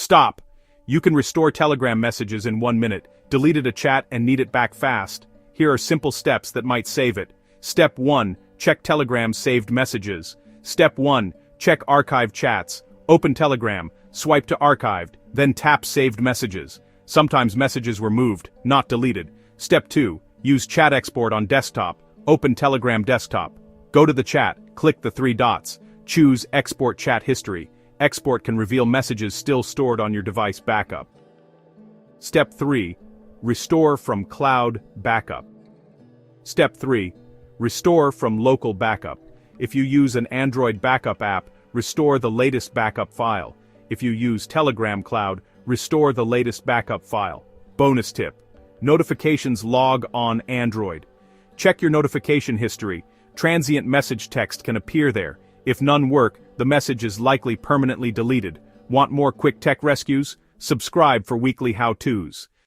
Stop! You can restore Telegram messages in 1 minute, deleted a chat and need it back fast. Here are simple steps that might save it. Step 1. Check Telegram saved messages. Step 1. Check archived chats. Open Telegram, swipe to archived, then tap saved messages. Sometimes messages were moved, not deleted. Step 2. Use chat export on desktop. Open Telegram desktop. Go to the chat, click the 3 dots. Choose export chat history. Export can reveal messages still stored on your device backup. Step 3. Restore from cloud backup. Step 3. Restore from local backup. If you use an Android backup app, restore the latest backup file. If you use Telegram Cloud, restore the latest backup file. Bonus tip. Notifications log on Android. Check your notification history. Transient message text can appear there. If none work, the message is likely permanently deleted. Want more quick tech rescues? Subscribe for weekly how-tos.